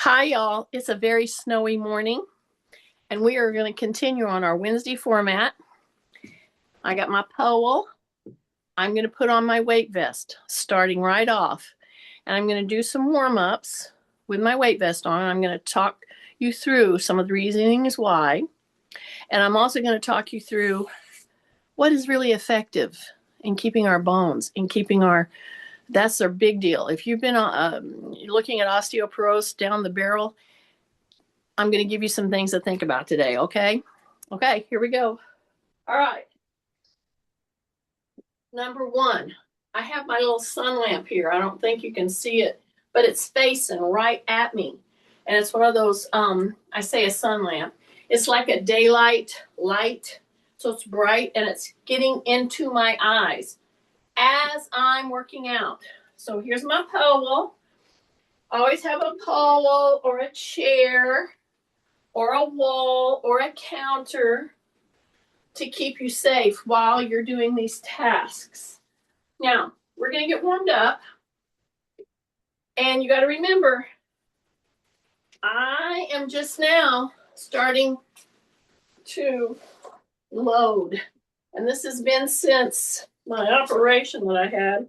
Hi, y'all. It's a very snowy morning, and we are going to continue on our Wednesday format. I got my pole. I'm going to put on my weight vest, starting right off, and I'm going to do some warm ups with my weight vest on. I'm going to talk you through some of the reasonings why, and I'm also going to talk you through what is really effective in keeping our bones, in keeping our that's a big deal. If you've been looking at osteoporosis down the barrel, I'm going to give you some things to think about today, okay? Okay, here we go. All right. Number one, I have my little sun lamp here. I don't think you can see it, but it's facing right at me. And it's one of those, I say a sun lamp. It's like a daylight light. So it's bright and it's getting into my eyes as I'm working out. So here's my pole. Always have a pole or a chair or a wall or a counter to keep you safe while you're doing these tasks. Now, we're going to get warmed up. And you got to remember, I am just now starting to load. And this has been since my operation that I had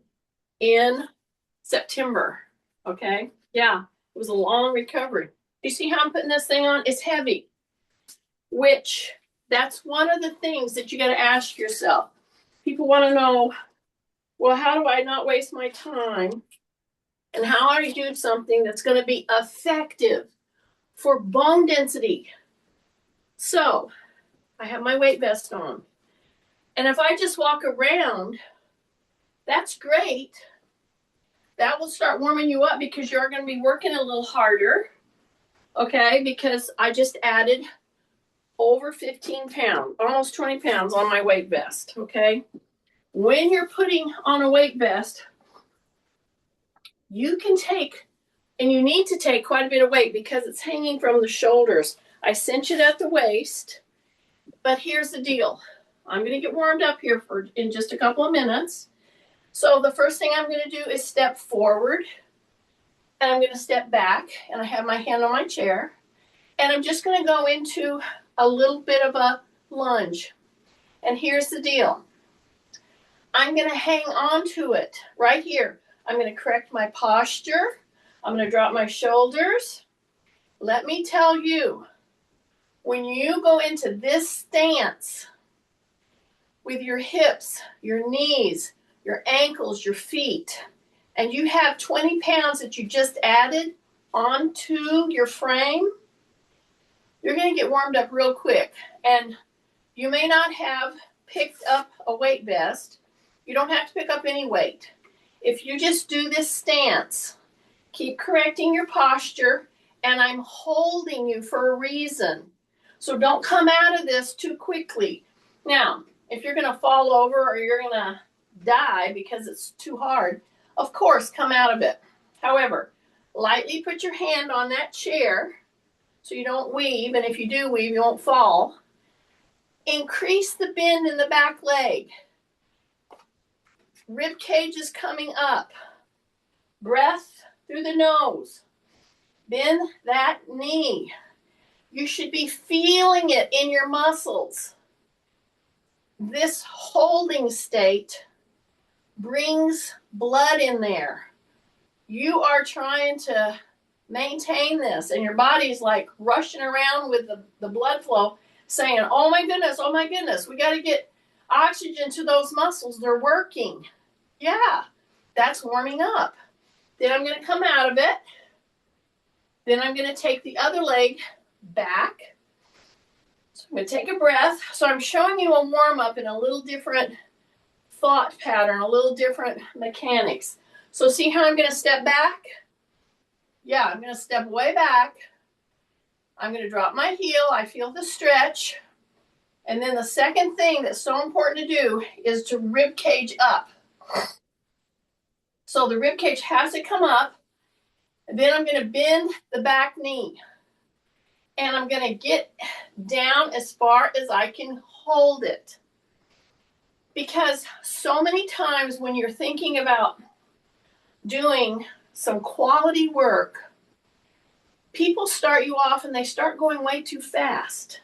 in September. Okay? Yeah, it was a long recovery. You see how I'm putting this thing on? It's heavy, which that's one of the things that you got to ask yourself. People want to know, well, how do I not waste my time? And how do I do something that's going to be effective for bone density? So I have my weight vest on. And if I just walk around, that's great. That will start warming you up because you're going to be working a little harder. Okay, because I just added over 15 pounds, almost 20 pounds on my weight vest. Okay. When you're putting on a weight vest, you can take, and you need to take quite a bit of weight because it's hanging from the shoulders. I cinch it at the waist, but here's the deal. I'm going to get warmed up here in just a couple of minutes. So the first thing I'm going to do is step forward, and I'm going to step back, and I have my hand on my chair, and I'm just going to go into a little bit of a lunge. And here's the deal. I'm going to hang on to it right here. I'm going to correct my posture. I'm going to drop my shoulders. Let me tell you, when you go into this stance with your hips, your knees, your ankles, your feet, and you have 20 pounds that you just added onto your frame, you're going to get warmed up real quick. And you may not have picked up a weight vest. You don't have to pick up any weight. If you just do this stance, keep correcting your posture, and I'm holding you for a reason. So don't come out of this too quickly. Now, if you're going to fall over or you're going to die because it's too hard, of course, come out of it. However, lightly put your hand on that chair so you don't weave, and if you do weave, you won't fall. Increase the bend in the back leg. Rib cage is coming up. Breath through the nose. Bend that knee. You should be feeling it in your muscles. This holding state brings blood in there. You are trying to maintain this, and your body's like rushing around with the blood flow, saying, oh my goodness, we got to get oxygen to those muscles. They're working. Yeah, that's warming up. Then I'm going to come out of it. Then I'm going to take the other leg back. So I'm going to take a breath. So I'm showing you a warm up in a little different thought pattern, a little different mechanics. So see how I'm going to step back? Yeah, I'm going to step way back. I'm going to drop my heel. I feel the stretch. And then the second thing that's so important to do is to rib cage up. So the rib cage has to come up. And then I'm going to bend the back knee. And I'm going to get down as far as I can hold it. Because so many times when you're thinking about doing some quality work, people start you off and they start going way too fast.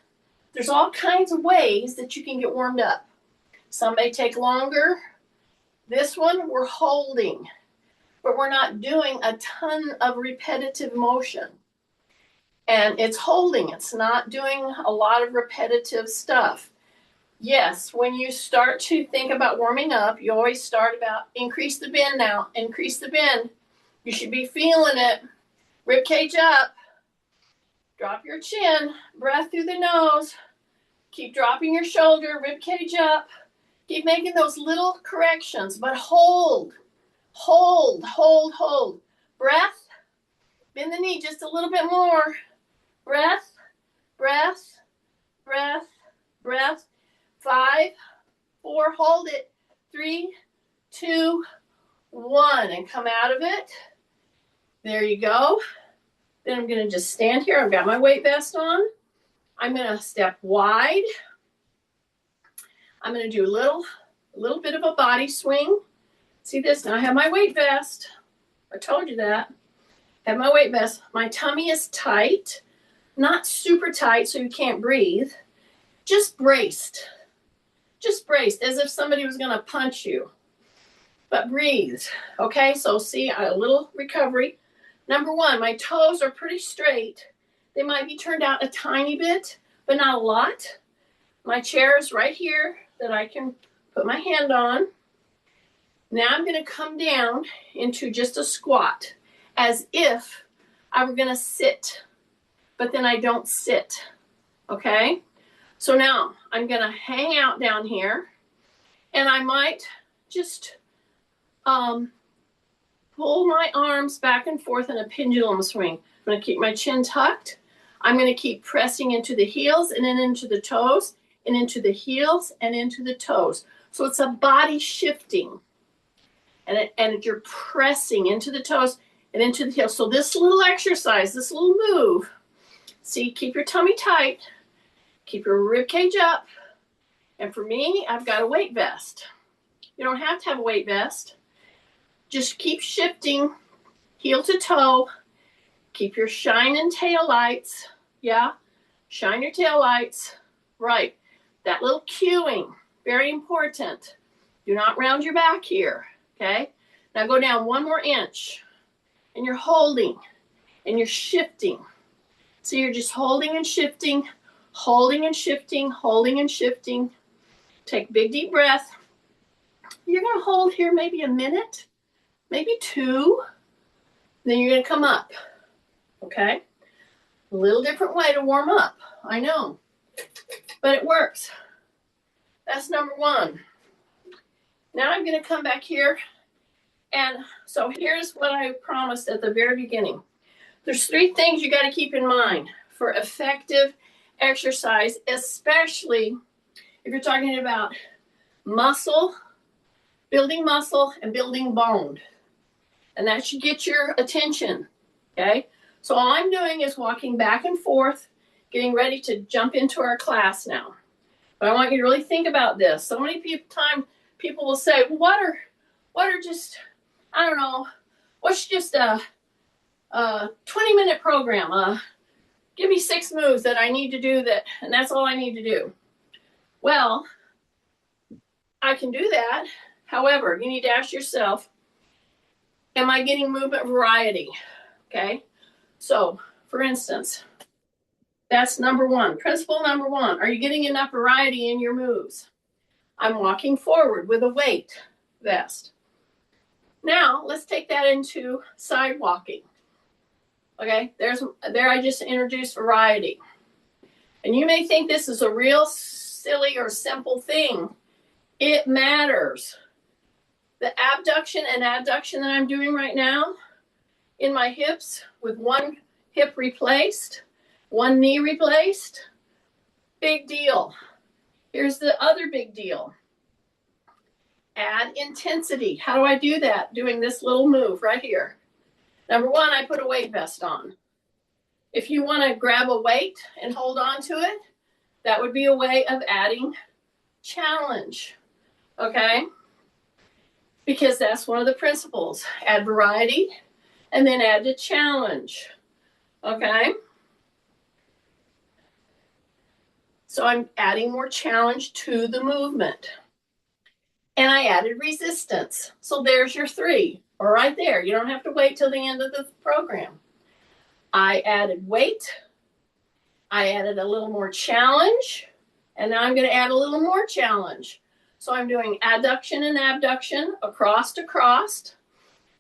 There's all kinds of ways that you can get warmed up. Some may take longer. This one we're holding, but we're not doing a ton of repetitive motion. And it's holding, it's not doing a lot of repetitive stuff. Yes, when you start to think about warming up, you always start about increase the bend now, increase the bend. You should be feeling it. Rib cage up. Drop your chin, breath through the nose. Keep dropping your shoulder, rib cage up. Keep making those little corrections, but hold, hold, hold, hold. Breath, bend the knee just a little bit more. Breath, breath, breath, breath. 5, 4, hold it. 3, 2, 1, and come out of it. There you go. Then I'm going to just stand here. I've got my weight vest on. I'm going to step wide. I'm going to do a little bit of a body swing. See this? Now I have my weight vest. I told you that. I have my weight vest. My tummy is tight. Not super tight so you can't breathe. Just braced. Just braced, as if somebody was going to punch you. But breathe. Okay, so see, a little recovery. Number 1, my toes are pretty straight. They might be turned out a tiny bit, but not a lot. My chair is right here that I can put my hand on. Now I'm going to come down into just a squat, as if I were going to sit, but then I don't sit. Okay? So now I'm going to hang out down here, and I might just pull my arms back and forth in a pendulum swing. I'm going to keep my chin tucked. I'm going to keep pressing into the heels and then into the toes and into the heels and into the toes. So it's a body shifting, and you're pressing into the toes and into the heels. So this little exercise, this little move, see, keep your tummy tight. Keep your rib cage up. And for me, I've got a weight vest. You don't have to have a weight vest. Just keep shifting heel to toe. Keep your shining tail lights. Yeah, shine your tail lights. Right. That little cueing, very important. Do not round your back here. Okay. Now go down 1 more inch. And you're holding. And you're shifting. So you're just holding and shifting. Holding and shifting, holding and shifting. Take a big deep breath. You're going to hold here maybe a minute, maybe 2. Then you're going to come up. Okay? A little different way to warm up. I know. But it works. That's number 1. Now I'm going to come back here. And so here's what I promised at the very beginning. There's 3 things you got to keep in mind for effective exercise, especially if you're talking about muscle, building muscle and building bone. And that should get your attention, okay? So all I'm doing is walking back and forth, getting ready to jump into our class now. But I want you to really think about this. So many people will say, well, what are just, I don't know, what's just a 20-minute program? Give me 6 moves that I need to do that, and that's all I need to do. Well, I can do that. However, you need to ask yourself, am I getting movement variety? Okay. So, for instance, that's number 1. Principle number 1. Are you getting enough variety in your moves? I'm walking forward with a weight vest. Now, let's take that into side walking. Okay, there I just introduced variety. And you may think this is a real silly or simple thing. It matters. The abduction and adduction that I'm doing right now in my hips with 1 hip replaced, 1 knee replaced, big deal. Here's the other big deal. Add intensity. How do I do that? Doing this little move right here. Number 1, I put a weight vest on. If you want to grab a weight and hold on to it, that would be a way of adding challenge. Okay? Because that's one of the principles. Add variety and then add the challenge. Okay. So I'm adding more challenge to the movement. And I added resistance. So there's your 3, or right there. You don't have to wait till the end of the program. I added weight. I added a little more challenge. And now I'm going to add a little more challenge. So I'm doing adduction and abduction, across to cross.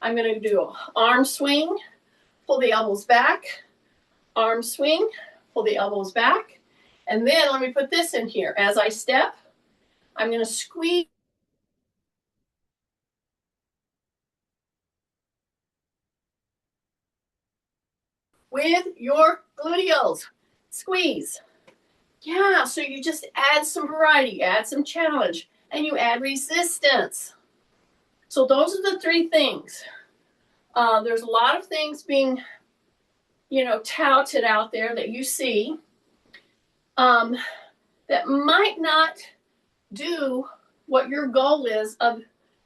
I'm going to do an arm swing, pull the elbows back, arm swing, pull the elbows back. And then let me put this in here. As I step, I'm going to squeeze with your gluteals. Squeeze. Yeah, so you just add some variety, add some challenge, and you add resistance. So those are the 3 things. There's a lot of things being, touted out there that you see that might not do what your goal is of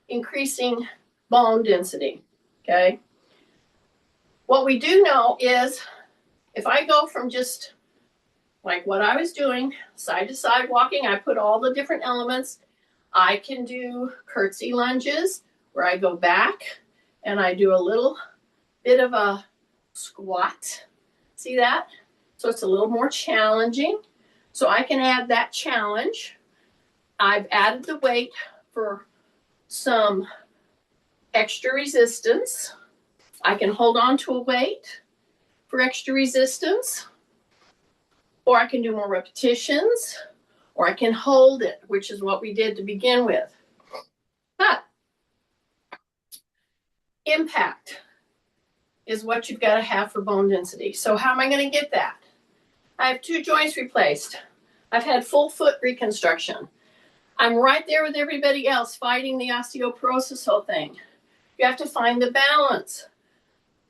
increasing bone density, okay? What we do know is if I go from just like what I was doing, side to side walking, I put all the different elements. I can do curtsy lunges where I go back and I do a little bit of a squat. See that? So it's a little more challenging. So I can add that challenge. I've added the weight for some extra resistance. I can hold on to a weight for extra resistance, or I can do more repetitions, or I can hold it, which is what we did to begin with. But impact is what you've got to have for bone density. So how am I going to get that? I have 2 joints replaced. I've had full foot reconstruction. I'm right there with everybody else fighting the osteoporosis whole thing. You have to find the balance.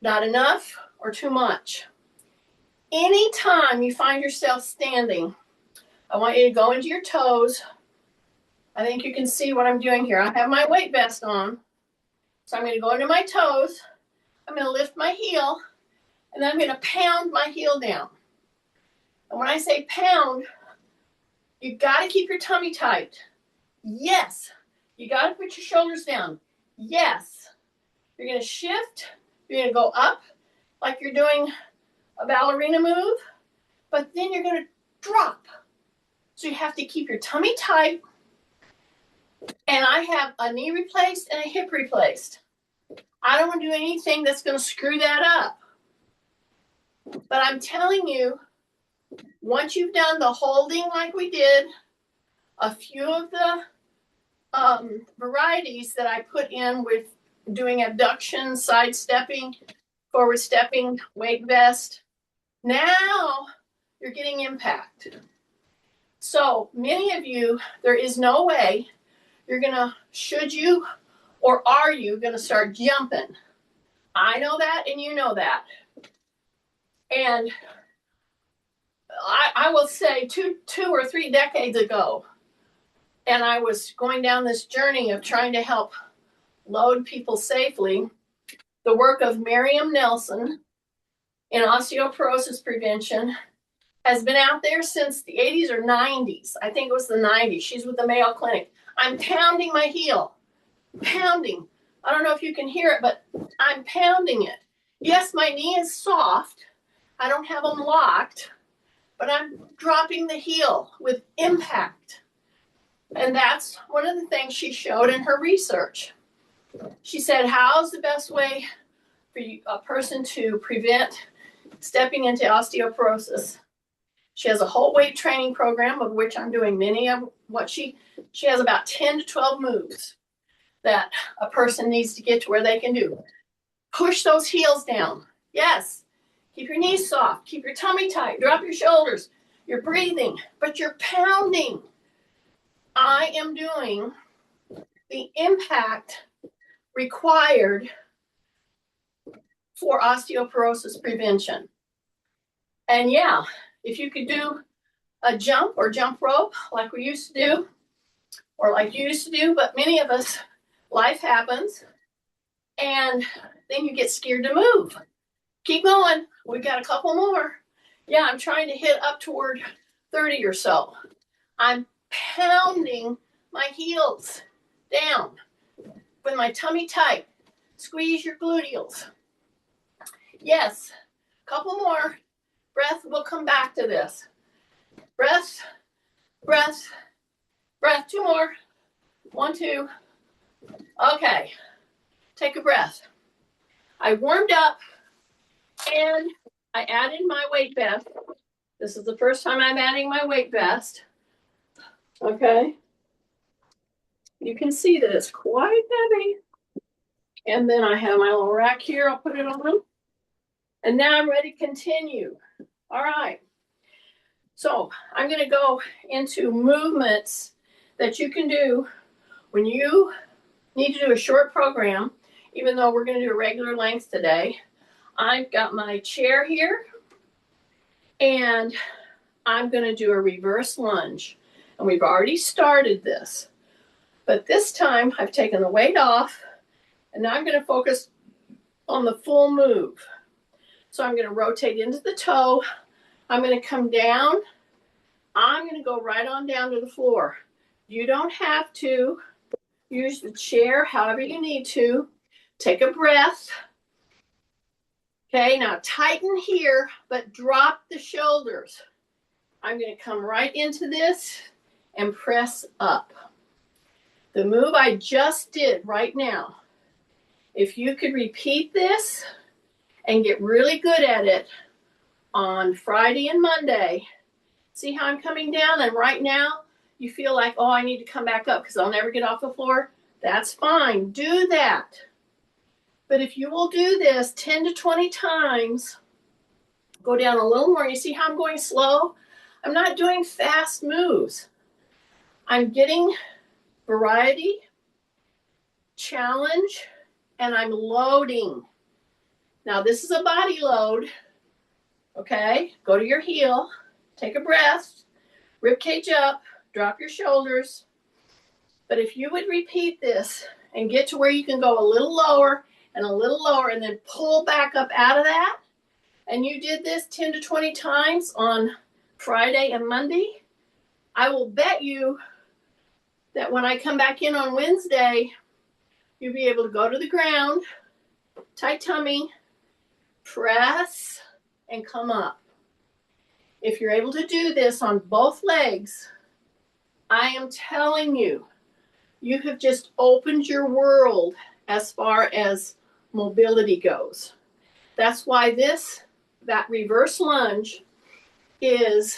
Not enough or too much. Anytime you find yourself standing, I want you to go into your toes. I think you can see what I'm doing here. I have my weight vest on. So I'm going to go into my toes. I'm going to lift my heel. And then I'm going to pound my heel down. And when I say pound, you got to keep your tummy tight. Yes. You got to put your shoulders down. Yes. You're going to shift. You're going to go up like you're doing a ballerina move. But then you're going to drop. So you have to keep your tummy tight. And I have a knee replaced and a hip replaced. I don't want to do anything that's going to screw that up. But I'm telling you, once you've done the holding like we did, a few of the varieties that I put in with doing abduction, side stepping, forward stepping, weight vest, now you're getting impact. So many of you, there is no way you're going to, should you or are you going to start jumping? I know that and you know that. And I will say two or 3 decades ago, and I was going down this journey of trying to help load people safely, the work of Miriam Nelson in osteoporosis prevention has been out there since the 80s or 90s. I think it was the 90s. She's with the Mayo Clinic. I'm pounding my heel. Pounding. I don't know if you can hear it, but I'm pounding it. Yes, my knee is soft. I don't have them locked, but I'm dropping the heel with impact. And that's one of the things she showed in her research. She said, how's the best way for a person to prevent stepping into osteoporosis? She has a whole weight training program of which I'm doing many of what she has about 10 to 12 moves that a person needs to get to where they can do. Push those heels down. Yes. Keep your knees soft. Keep your tummy tight. Drop your shoulders. You're breathing, but you're pounding. I am doing the impact required for osteoporosis prevention. And yeah, if you could do a jump or jump rope like we used to do, or like you used to do, but many of us, life happens, and then you get scared to move. Keep going. We got a couple more. Yeah, I'm trying to hit up toward 30 or so. I'm pounding my heels down with my tummy tight. Squeeze your gluteals. Yes, a couple more. Breath, we'll come back to this. Breath, breath, breath. 2 more. 1, 2. Okay, take a breath. I warmed up and I added my weight vest. This is the first time I'm adding my weight vest. Okay. You can see that it's quite heavy. And then I have my little rack here. I'll put it on. And now I'm ready to continue. All right. So I'm going to go into movements that you can do when you need to do a short program, even though we're going to do a regular length today. I've got my chair here, and I'm going to do a reverse lunge. And we've already started this. But this time I've taken the weight off, and now I'm going to focus on the full move. So I'm going to rotate into the toe. I'm going to come down. I'm going to go right on down to the floor. You don't have to use the chair however you need to. Take a breath. Okay, now tighten here, but drop the shoulders. I'm going to come right into this and press up. The move I just did right now, if you could repeat this and get really good at it on Friday and Monday, see how I'm coming down? And right now, you feel like, oh, I need to come back up because I'll never get off the floor. That's fine. Do that. But if you will do this 10 to 20 times, go down a little more. You see how I'm going slow? I'm not doing fast moves. I'm getting variety, challenge, and I'm loading. Now, this is a body load. Okay, go to your heel, take a breath, rib cage up, drop your shoulders. But if you would repeat this and get to where you can go a little lower and a little lower and then pull back up out of that, and you did this 10 to 20 times on Friday and Monday, I will bet you that when I come back in on Wednesday, you'll be able to go to the ground, tight tummy, press, and come up. If you're able to do this on both legs, I am telling you, you have just opened your world as far as mobility goes. That's why that reverse lunge is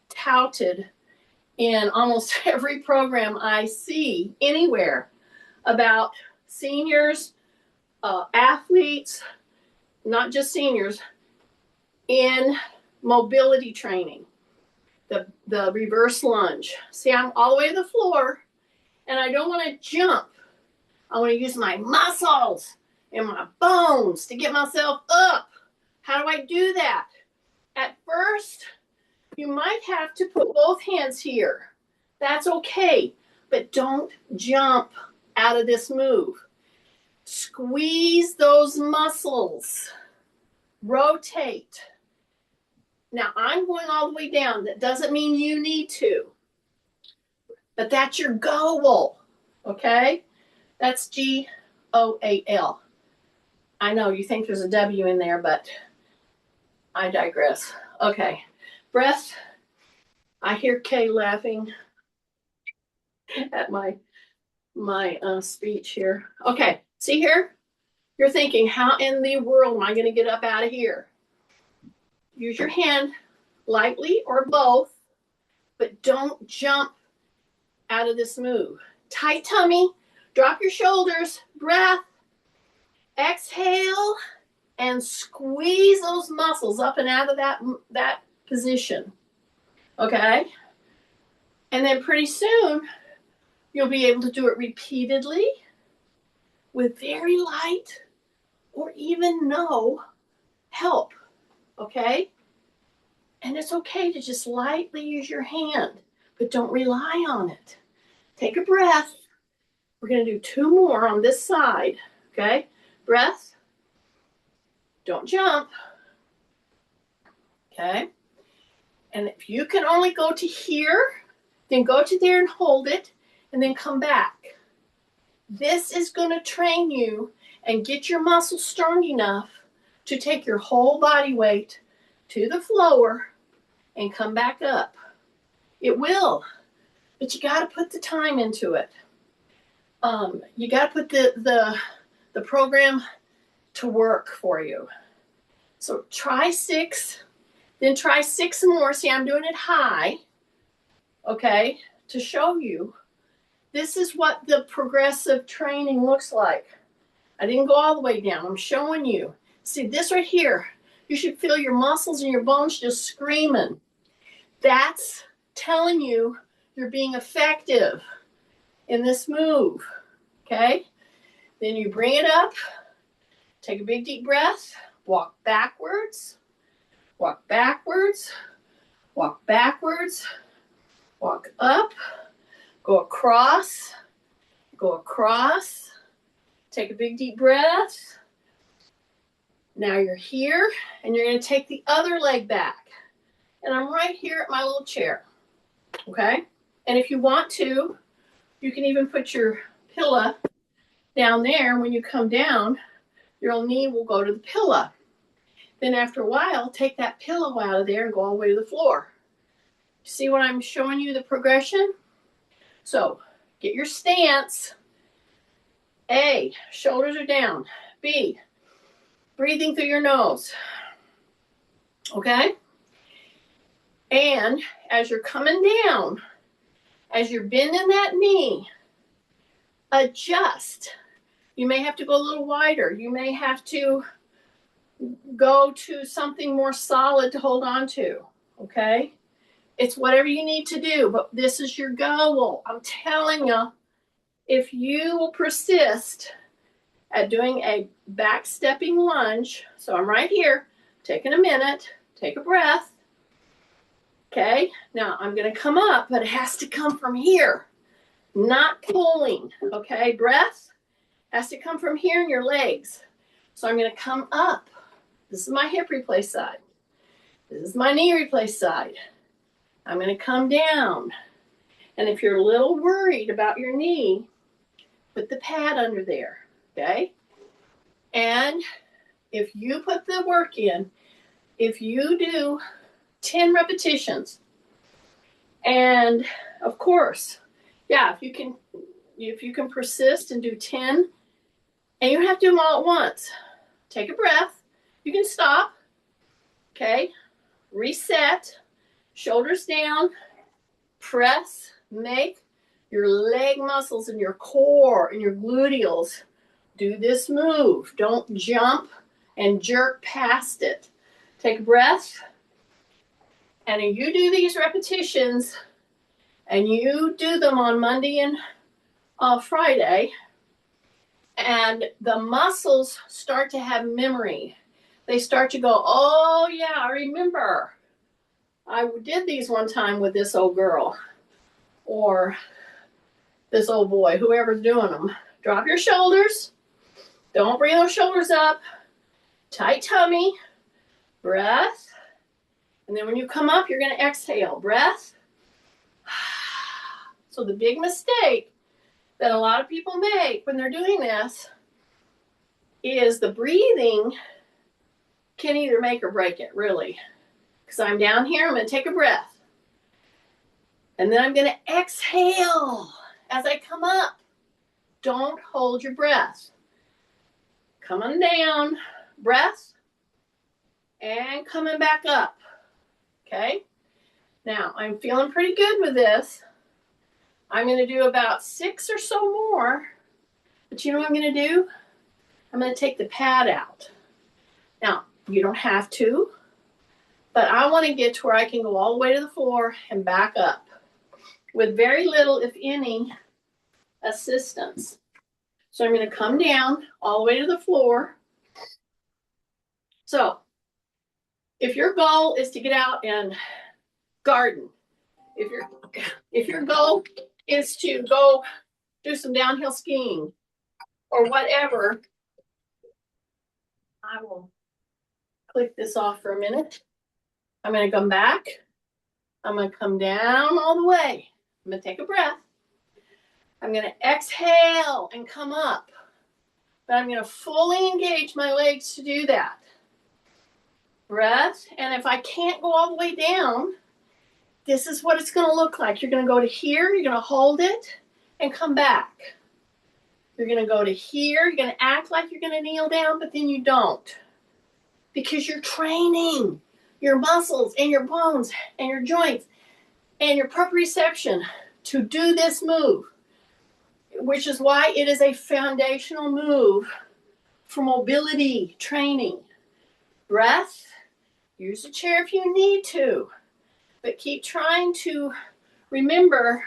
touted in almost every program I see anywhere about seniors, athletes, not just seniors, in mobility training, the reverse lunge. See, I'm all the way to the floor, and I don't want to jump. I want to use my muscles and my bones to get myself up. How do I do that? At first, you might have to put both hands here. That's okay, but don't jump out of this move. Squeeze those muscles. Rotate. Now, I'm going all the way down. That doesn't mean you need to, but that's your goal, okay? That's G-O-A-L. I know you think there's a W in there, but I digress. Okay, breath. I hear Kay laughing at my speech here. Okay, see here? You're thinking, how in the world am I going to get up out of here? Use your hand lightly or both, but don't jump out of this move. Tight tummy, drop your shoulders, breath, exhale, and squeeze those muscles up and out of that position. Okay? And then pretty soon, you'll be able to do it repeatedly with very light or even no help. Okay? And it's okay to just lightly use your hand, but don't rely on it. Take a breath. We're going to do 2 more on this side. Okay? Breath. Don't jump. Okay? And if you can only go to here, then go to there and hold it, and then come back. This is going to train you and get your muscles strong enough to take your whole body weight to the floor and come back up. It will, but you got to put the time into it. You got to put the program to work for you. So try 6, then try 6 more. See, I'm doing it high, okay, to show you. This is what the progressive training looks like. I didn't go all the way down. I'm showing you. See, this right here, you should feel your muscles and your bones just screaming. That's telling you you're being effective in this move, okay? Then you bring it up, take a big deep breath, walk backwards, walk backwards, walk backwards, walk up, go across, take a big deep breath. Now you're here, and you're going to take the other leg back. And I'm right here at my little chair, okay? And if you want to, you can even put your pillow down there. When you come down, your knee will go to the pillow. Then after a while, take that pillow out of there and go all the way to the floor. See what I'm showing you, the progression? So get your stance. A, shoulders are down. B, breathing through your nose. Okay? And as you're coming down, as you're bending that knee, adjust. You may have to go a little wider. You may have to go to something more solid to hold on to. Okay? It's whatever you need to do, but this is your goal. I'm telling you, if you will persist at doing a back stepping lunge, so I'm right here, taking a minute, take a breath. Okay, now I'm going to come up, but it has to come from here, not pulling. Okay, breath has to come from here in your legs. So I'm going to come up. This is my hip replace side. This is my knee replace side. I'm going to come down. And if you're a little worried about your knee, put the pad under there. Okay? And if you put the work in, if you do 10 repetitions, and of course, yeah, if you can persist and do 10, and you don't have to do them all at once. Take a breath. You can stop. Okay? Reset. Shoulders down. Press. Make your leg muscles and your core and your gluteals do this move. Don't jump and jerk past it. Take a breath. And you do these repetitions, and you do them on Monday and Friday, and the muscles start to have memory. They start to go, oh yeah, I remember. I did these one time with this old girl or this old boy, whoever's doing them. Drop your shoulders. Don't bring those shoulders up. Tight tummy. Breath. And then when you come up, you're going to exhale. Breath. So the big mistake that a lot of people make when they're doing this is the breathing can either make or break it, really. Because I'm down here, I'm going to take a breath. And then I'm going to exhale as I come up. Don't hold your breath. Coming down, breath, and coming back up. Okay? Now, I'm feeling pretty good with this. I'm going to do about 6 or so more. But you know what I'm going to do? I'm going to take the pad out. Now, you don't have to, but I want to get to where I can go all the way to the floor and back up with very little, if any, assistance. So I'm going to come down all the way to the floor. So if your goal is to get out and garden, if your goal is to go do some downhill skiing or whatever, I will click this off for a minute. I'm going to come back. I'm going to come down all the way. I'm going to take a breath. I'm going to exhale and come up. But I'm going to fully engage my legs to do that. Breath. And if I can't go all the way down, this is what it's going to look like. You're going to go to here. You're going to hold it and come back. You're going to go to here. You're going to act like you're going to kneel down, but then you don't. Because you're training your muscles and your bones and your joints and your proprioception to do this move, which is why it is a foundational move for mobility training. Breath. Use a chair if you need to, but keep trying to remember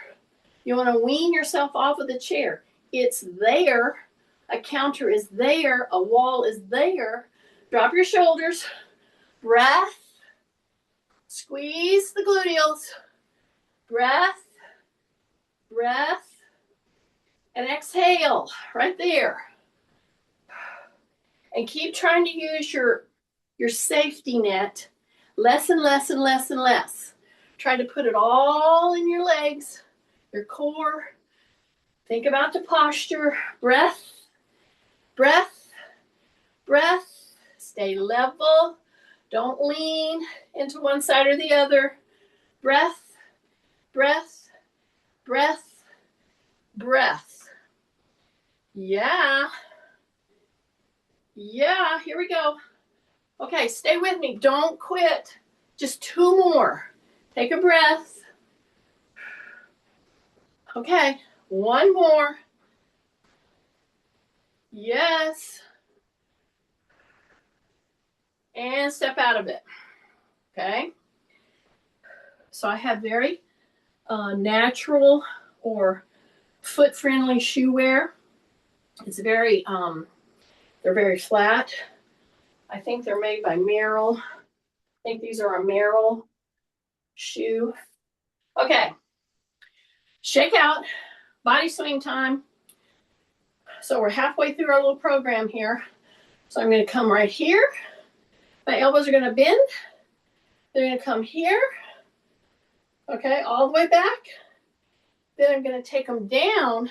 you want to wean yourself off of the chair. It's there. A counter is there. A wall is there. Drop your shoulders. Breath. Squeeze the gluteals. Breath. Breath. And exhale right there. And keep trying to use your safety net less and less and less and less. Try to put it all in your legs, your core. Think about the posture. Breath, breath, breath. Stay level. Don't lean into one side or the other. Breath, breath, breath, breath. Yeah. Yeah, here we go. Okay, stay with me. Don't quit. Just 2 more. Take a breath. Okay, 1 more. Yes. And step out of it. Okay. So I have very natural or foot-friendly shoe wear. It's very, they're very flat. I think they're made by Merrell. I think these are a Merrell shoe. Okay. Shake out. Body swing time. So we're halfway through our little program here. So I'm going to come right here. My elbows are going to bend. They're going to come here. Okay, all the way back. Then I'm going to take them down,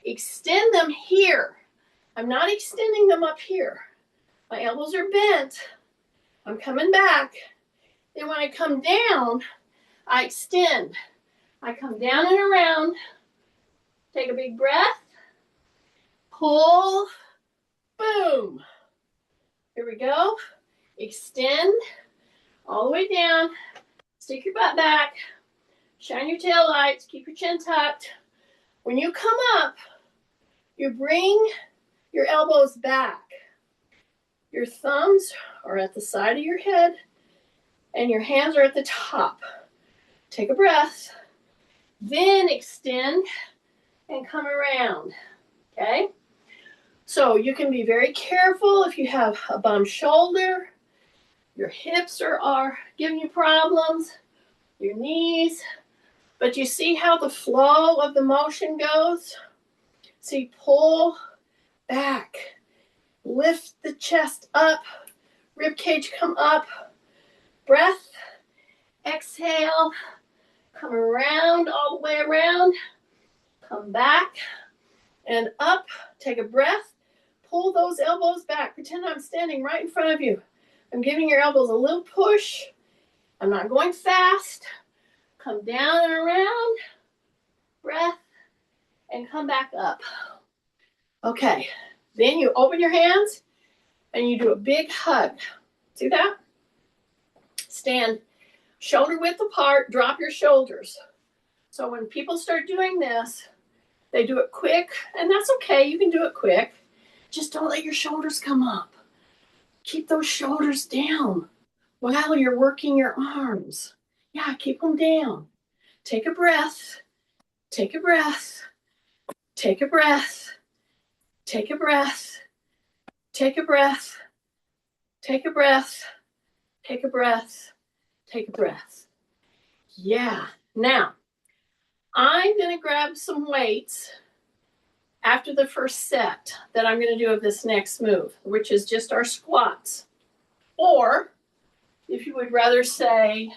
extend them here. I'm not extending them up here. My elbows are bent. I'm coming back. Then when I come down, I extend. I come down and around. Take a big breath. Pull. Boom. Here we go. Extend all the way down. Stick your butt back. Shine your tail lights. Keep your chin tucked. When you come up, you bring your elbows back. Your thumbs are at the side of your head and your hands are at the top. Take a breath. Then extend and come around. Okay? So you can be very careful if you have a bum shoulder, your hips are giving you problems, your knees. But you see how the flow of the motion goes? See, pull back. Lift the chest up. Rib cage come up. Breath. Exhale. Come around all the way around. Come back and up. Take a breath. Pull those elbows back. Pretend I'm standing right in front of you. I'm giving your elbows a little push. I'm not going fast. Come down and around. Breath. And come back up. Okay. Then you open your hands and you do a big hug. See that? Stand shoulder width apart. Drop your shoulders. So when people start doing this, they do it quick. And that's okay. You can do it quick. Just don't let your shoulders come up. Keep those shoulders down while you're working your arms. Yeah, keep them down. Take a breath. Take a breath. Take a breath. Take a breath. Take a breath. Take a breath. Take a breath. Take a breath. Yeah. Now, I'm going to grab some weights after the first set that I'm going to do of this next move, which is just our squats. Or if you would rather say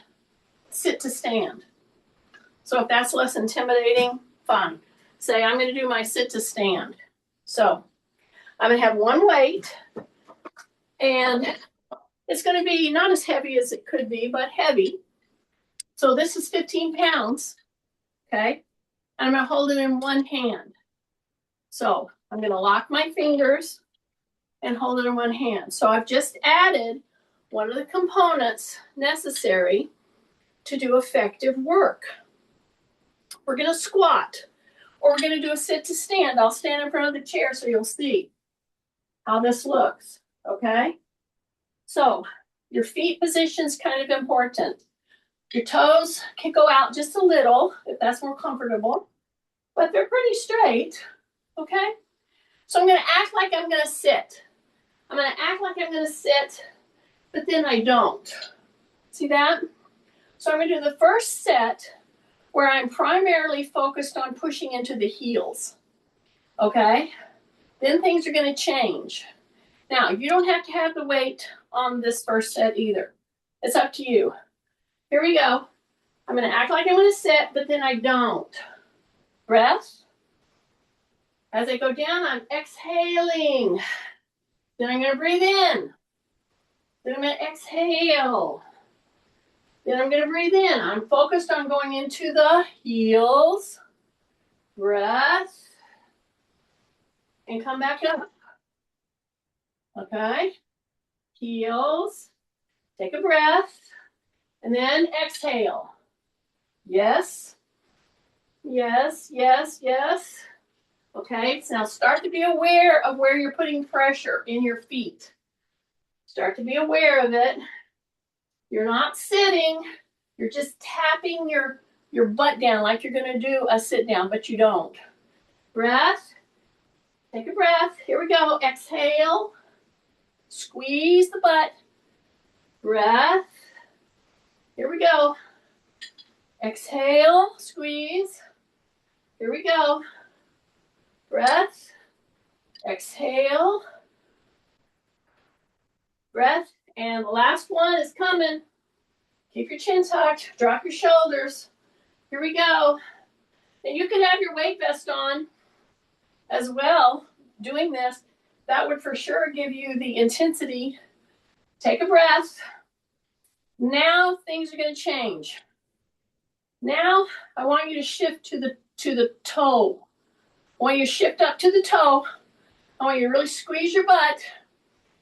sit to stand. So if that's less intimidating, fine. Say I'm going to do my sit to stand. So I'm going to have one weight, and it's going to be not as heavy as it could be, but heavy. So this is 15 pounds, okay? And I'm going to hold it in one hand. So I'm going to lock my fingers and hold it in one hand. So I've just added one of the components necessary to do effective work. We're going to squat, or we're going to do a sit to stand. I'll stand in front of the chair so you'll see how this looks, okay? So your feet position is kind of important. Your toes can go out just a little if that's more comfortable, but they're pretty straight, okay? So I'm going to act like I'm going to sit. I'm going to act like I'm going to sit, but then I don't. See that? So I'm going to do the first set where I'm primarily focused on pushing into the heels, okay? Then things are going to change. Now, you don't have to have the weight on this first set either. It's up to you. Here we go. I'm going to act like I'm going to sit, but then I don't. Breath. As I go down, I'm exhaling. Then I'm going to breathe in. Then I'm going to exhale. Then I'm going to breathe in. I'm focused on going into the heels. Breath. And come back up. Okay. Heels. Take a breath. And then exhale. Yes. Yes, yes, yes. Okay, so now start to be aware of where you're putting pressure in your feet. Start to be aware of it. You're not sitting. You're just tapping your butt down like you're going to do a sit down, but you don't. Breath. Take a breath. Here we go. Exhale. Squeeze the butt. Breath. Here we go. Exhale. Squeeze. Here we go. Breath. Exhale. Breath. And the last one is coming. Keep your chin tucked. Drop your shoulders. Here we go. And you can have your weight vest on as well doing this. That would for sure give you the intensity. Take a breath. Now things are going to change. Now I want you to shift to the toe. I want you to shift up to the toe. I want you to really squeeze your butt.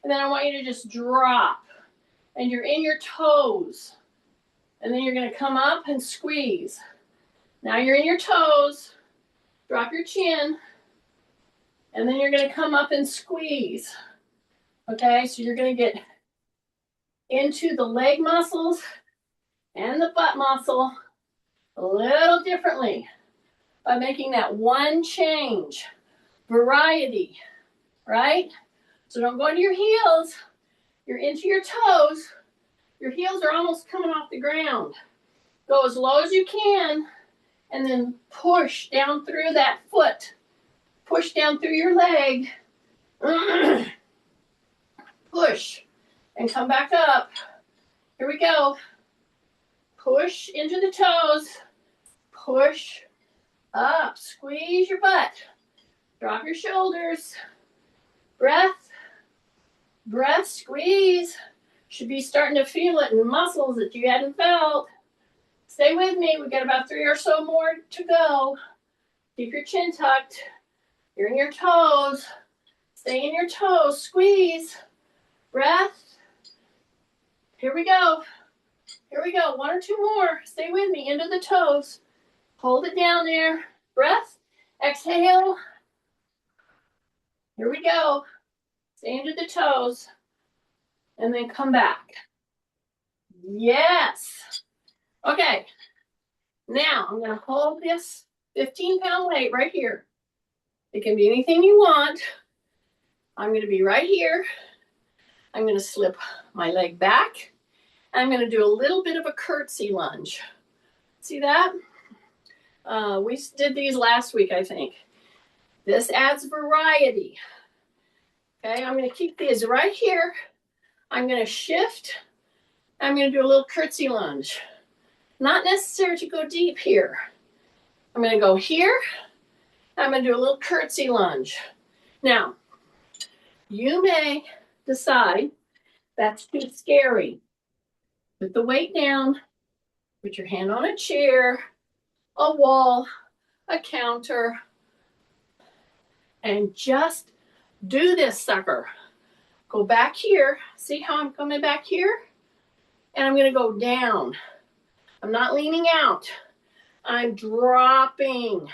And then I want you to just drop. And you're in your toes. And then you're going to come up and squeeze. Now you're in your toes. Drop your chin. And then you're going to come up and squeeze. Okay, so you're going to get into the leg muscles and the butt muscle a little differently by making that one change. Variety, right? So don't go into your heels. You're into your toes. Your heels are almost coming off the ground. Go as low as you can and then push down through that foot. Push down through your leg. Push and come back up. Here we go. Push into the toes. Push up. Squeeze your butt. Drop your shoulders. Breath. Breath. Squeeze. Should be starting to feel it in muscles that you hadn't felt. Stay with me. We've got about 3 or so more to go. Keep your chin tucked. You're in your toes. Stay in your toes. Squeeze. Breath. Here we go. Here we go. 1 or 2 more. Stay with me. Into the toes. Hold it down there. Breath. Exhale. Here we go. Stay into the toes. And then come back. Yes. Okay. Now I'm going to hold this 15-pound weight right here. It can be anything you want. I'm going to be right here. I'm going to slip my leg back. I'm going to do a little bit of a curtsy lunge. See that? We did these last week, I think. This adds variety. Okay, I'm going to keep these right here. I'm going to shift. I'm going to do a little curtsy lunge. Not necessary to go deep here. I'm going to go here. I'm going to do a little curtsy lunge. Now, you may decide that's too scary. Put the weight down. Put your hand on a chair, a wall, a counter, and just do this sucker. Go back here. See how I'm coming back here? And I'm going to go down. I'm not leaning out. I'm dropping.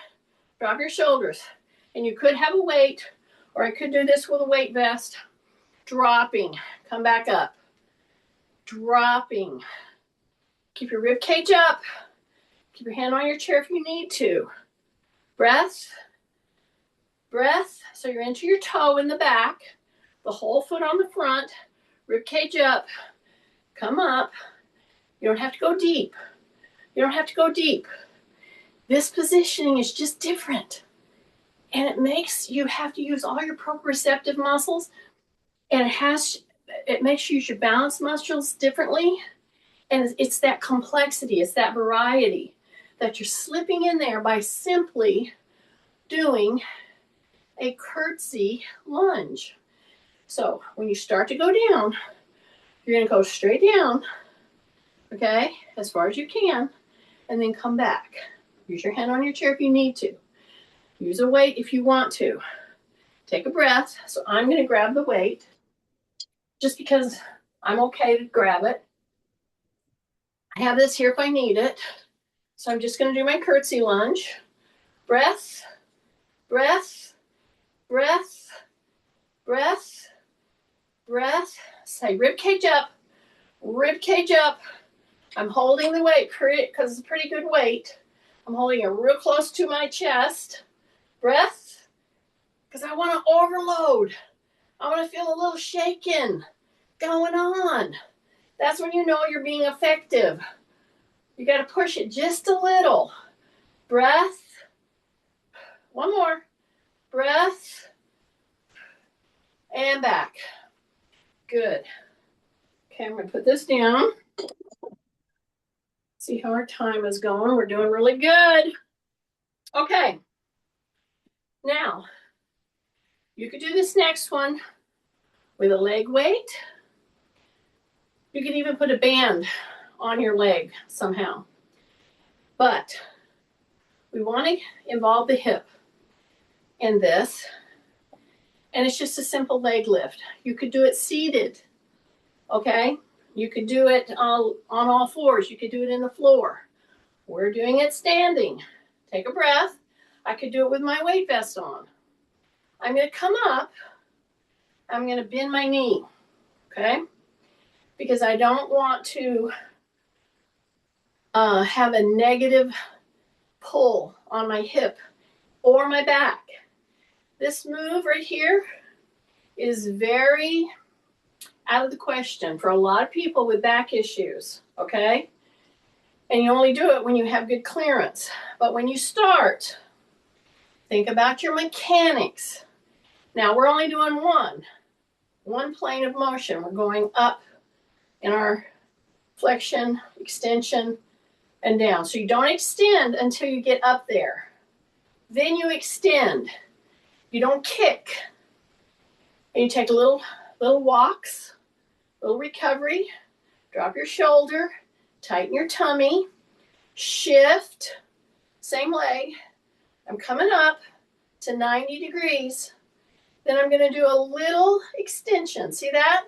Drop your shoulders. And you could have a weight, or I could do this with a weight vest. Dropping. Come back up. Dropping. Keep your rib cage up. Keep your hand on your chair if you need to. Breath. Breath. So you're into your toe in the back. The whole foot on the front. Rib cage up. Come up. You don't have to go deep. You don't have to go deep. This positioning is just different. And it makes you have to use all your proprioceptive muscles. And it makes you use your balance muscles differently. And it's that complexity, it's that variety that you're slipping in there by simply doing a curtsy lunge. So when you start to go down, you're going to go straight down, okay, as far as you can, and then come back. Use your hand on your chair if you need to. Use a weight if you want to. Take a breath. So I'm going to grab the weight just because I'm okay to grab it. I have this here if I need it. So I'm just going to do my curtsy lunge. Breath, breath, breath, breath, breath. Say rib cage up, rib cage up. I'm holding the weight because it's a pretty good weight. I'm holding it real close to my chest. Breath, because I want to overload. I want to feel a little shaking going on. That's when you know you're being effective. You got to push it just a little. Breath. One more. Breath. And back. Good. Okay, I'm going to put this down. See how our time is going. We're doing really good. Okay. Now, you could do this next one with a leg weight. You could even put a band on your leg somehow. But we want to involve the hip in this. And it's just a simple leg lift. You could do it seated, okay? You could do it on all fours. You could do it in the floor. We're doing it standing. Take a breath. I could do it with my weight vest on. I'm going to come up. I'm going to bend my knee, okay? Because I don't want to have a negative pull on my hip or my back. This move right here is very out of the question for a lot of people with back issues, okay? And you only do it when you have good clearance. But when you start, think about your mechanics. Now we're only doing one plane of motion. We're going up in our flexion, extension, and down. So you don't extend until you get up there. Then you extend. You don't kick. And you take little walks, little recovery. Drop your shoulder, tighten your tummy, shift, same leg. I'm coming up to 90 degrees. Then I'm going to do a little extension. See that?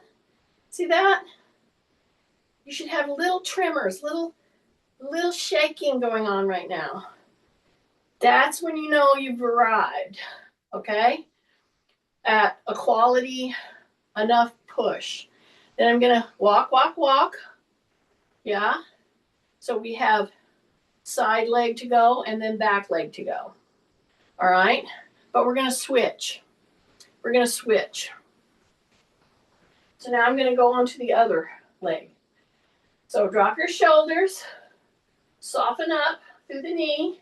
See that? You should have little tremors, little shaking going on right now. That's when you know you've arrived, okay? At a quality enough push. Then I'm going to walk, walk, walk. Yeah? So we have side leg to go and then back leg to go. All right? But we're going to switch. We're going to switch. So now I'm going to go on to the other leg. So drop your shoulders, soften up through the knee,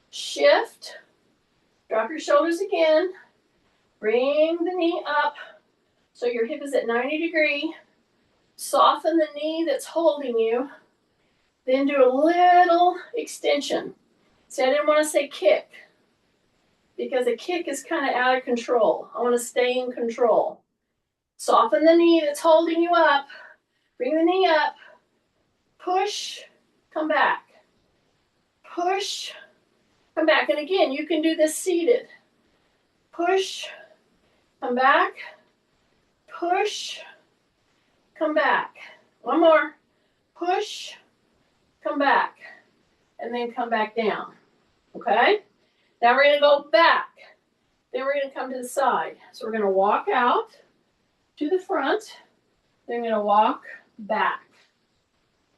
shift, drop your shoulders again, bring the knee up so your hip is at 90 degrees, Soften the knee that's holding you. Then do a little extension. See, I didn't want to say kick because a kick is kind of out of control. I want to stay in control. Soften the knee that's holding you up. Bring the knee up. Push, come back. Push, come back. And again, you can do this seated. Push, come back. Push, come back. One more. Push, come back. And then come back down. Okay? Now we're going to go back. Then we're going to come to the side. So we're going to walk out to the front. Then we're going to walk back.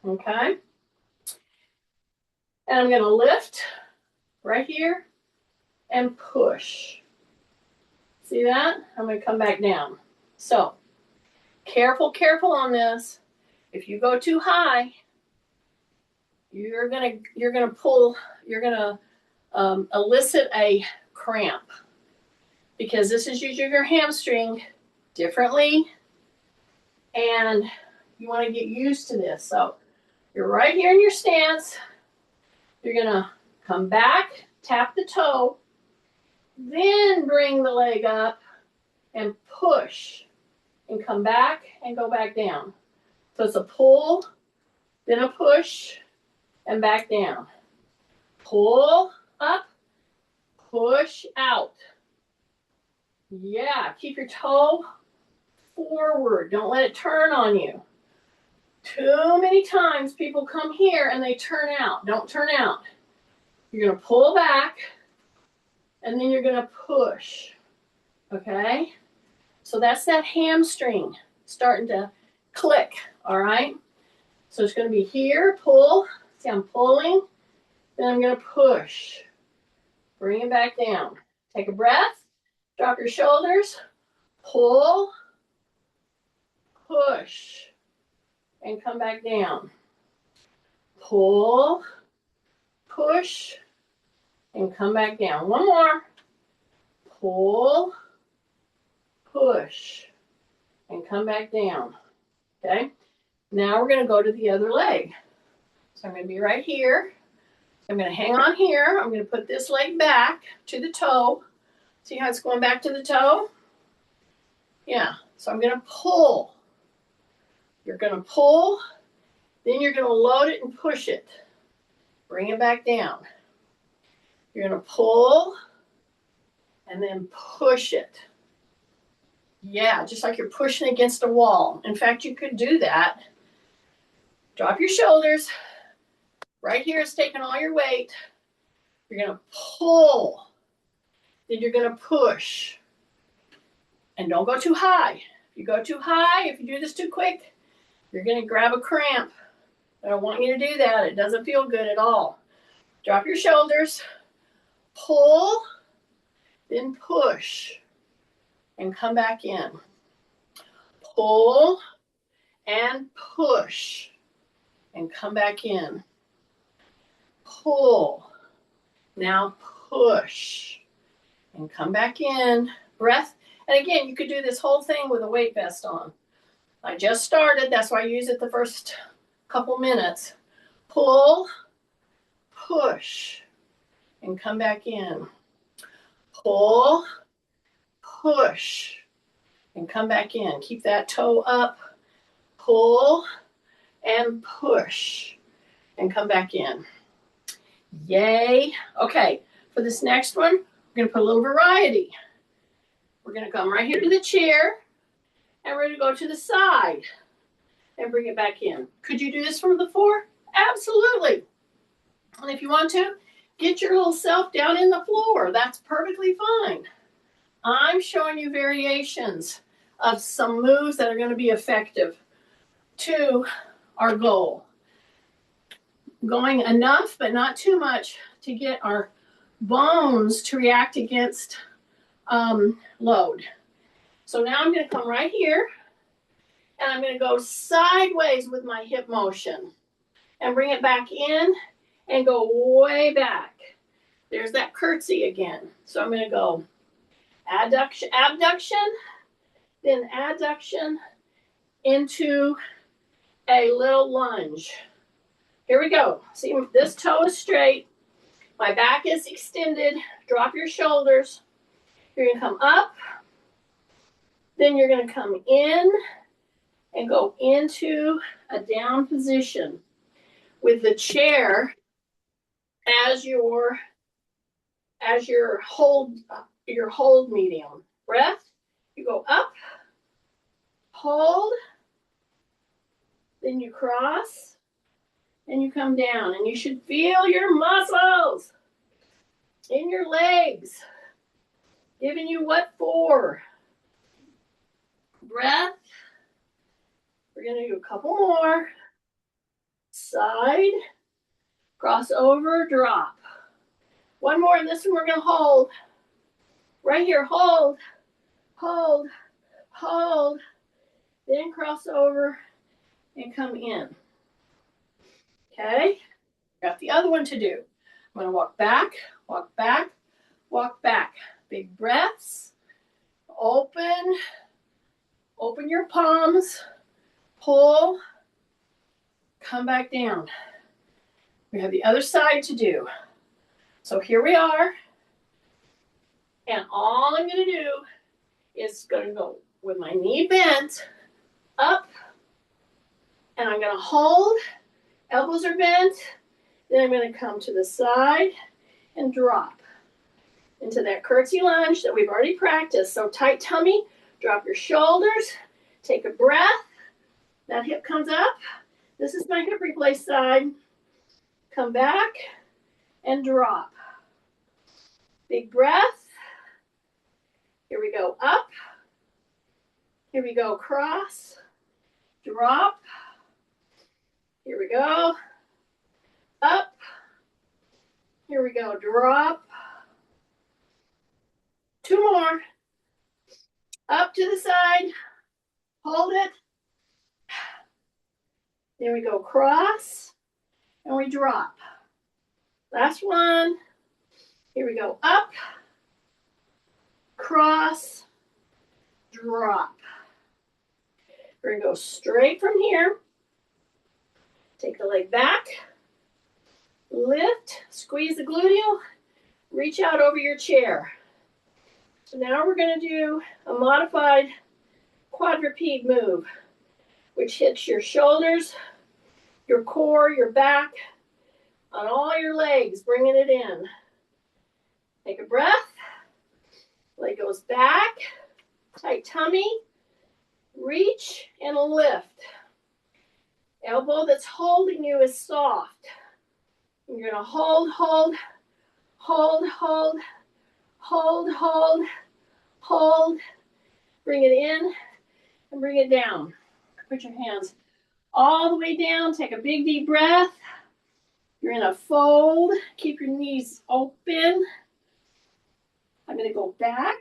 Okay? And I'm going to lift right here and push. See that? I'm going to come back down. So, careful on this. If you go too high, you're going to elicit a cramp because this is using your hamstring differently, and you want to get used to this. So, you're right here in your stance. You're going to come back, tap the toe, then bring the leg up and push and come back and go back down. So it's a pull, then a push, and back down. Pull up, push out. Yeah, keep your toe forward. Don't let it turn on you. Too many times people come here and they turn out. Don't turn out. You're going to pull back and then you're going to push. Okay? So that's that hamstring starting to click. All right? So it's going to be here, pull. See, I'm pulling. Then I'm going to push. Bring it back down. Take a breath. Drop your shoulders. Pull. Push. And come back down. Pull, push, and come back down. One more. Pull, push, and come back down. Okay? Now we're going to go to the other leg. So I'm going to be right here. I'm going to hang on here. I'm going to put this leg back to the toe. See how it's going back to the toe? Yeah. So I'm going to pull. You're going to pull, then you're going to load it and push it. Bring it back down. You're going to pull and then push it. Yeah, just like you're pushing against a wall. In fact, you could do that. Drop your shoulders. Right here is taking all your weight. You're going to pull. Then you're going to push. And don't go too high. If you go too high, if you do this too quick, you're going to grab a cramp. I don't want you to do that. It doesn't feel good at all. Drop your shoulders. Pull. Then push. And come back in. Pull. And push. And come back in. Pull. Now push. And come back in. Breath. And again, you could do this whole thing with a weight vest on. I just started, that's why I use it the first couple minutes. Pull, push, and come back in. Pull, push, and come back in. Keep that toe up. Pull and push, and come back in. Yay. Okay, for this next one, we're going to put a little variety. We're going to come right here to the chair. And we're going to go to the side and bring it back in. Could you do this from the floor? Absolutely. And if you want to, get your little self down in the floor. That's perfectly fine. I'm showing you variations of some moves that are going to be effective to our goal. Going enough, but not too much to get our bones to react against load. So now I'm going to come right here, and I'm going to go sideways with my hip motion and bring it back in and go way back. There's that curtsy again. So I'm going to go abduction, then adduction into a little lunge. Here we go. See, this toe is straight. My back is extended. Drop your shoulders. You're going to come up. Then you're going to come in and go into a down position with the chair as your hold medium. Breath. You go up, hold, then you cross, and you come down. And you should feel your muscles in your legs giving you what for. Breath. We're going to do a couple more. Side, cross over, drop. One more, and this one we're going to hold. Right here, hold, hold, hold. Then cross over and come in. Okay? Got the other one to do. I'm going to walk back, walk back, walk back. Big breaths. Open your palms. Pull. Come back down. We have the other side to do. So here we are. And all I'm going to do is going to go with my knee bent up. And I'm going to hold. Elbows are bent. Then I'm going to come to the side and drop into that curtsy lunge that we've already practiced. So tight tummy, drop your shoulders, take a breath. That hip comes up. This is my hip replace side. Come back and drop. Big breath. Here we go, up. Here we go, cross, drop. Here we go, up. Here we go, drop. Two more. Up to the side, hold it. There we go, cross, and we drop. Last one. Here we go, up, cross, drop. We're going to go straight from here. Take the leg back, lift, squeeze the gluteal, reach out over your chair. So now we're going to do a modified quadruped move, which hits your shoulders, your core, your back, on all your legs, bringing it in. Take a breath. Leg goes back, tight tummy, reach and lift. Elbow that's holding you is soft. You're going to hold, hold, hold, hold, hold, hold, hold. Bring it in and bring it down. Put your hands all the way down. Take a big deep breath. You're in a fold. Keep your knees open. I'm going to go back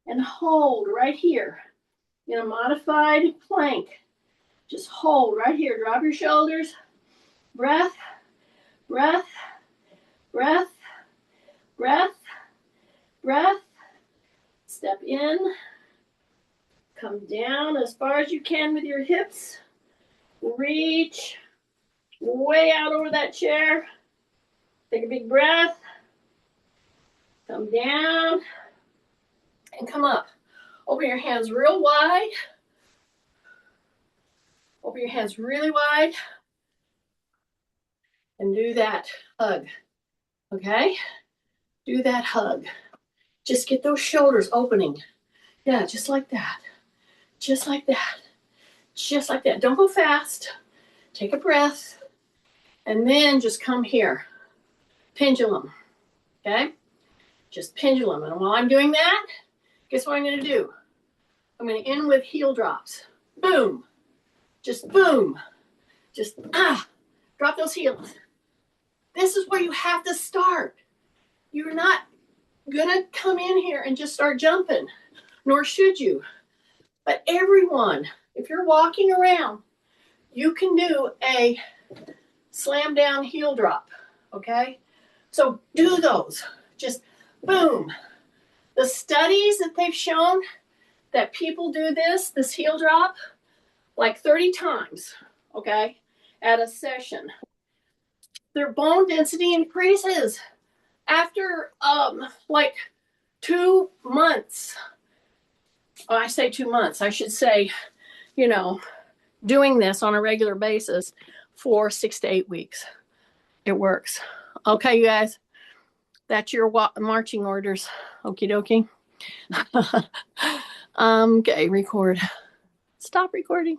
and hold right here in a modified plank. Just hold right here. Drop your shoulders. Breath, breath, breath, breath, breath. Step in. Come down as far as you can with your hips. Reach way out over that chair. Take a big breath. Come down and come up. Open your hands real wide. Open your hands really wide. And do that hug. Okay? Do that hug. Just get those shoulders opening. Yeah, just like that. Just like that. Just like that. Don't go fast. Take a breath. And then just come here. Pendulum. Okay? Just pendulum. And while I'm doing that, guess what I'm going to do? I'm going to end with heel drops. Boom. Just boom. Just drop those heels. This is where you have to start. You're not going to come in here and just start jumping, nor should you. But everyone, if you're walking around, you can do a slam down heel drop, okay? So do those. Just boom. The studies that they've shown that people do this heel drop, like 30 times, okay, at a session, their bone density increases after like 2 months. Oh, I say 2 months. I should say, you know, doing this on a regular basis for 6 to 8 weeks. It works. Okay, you guys, that's your marching orders. Okie dokie. Okay, record. Stop recording.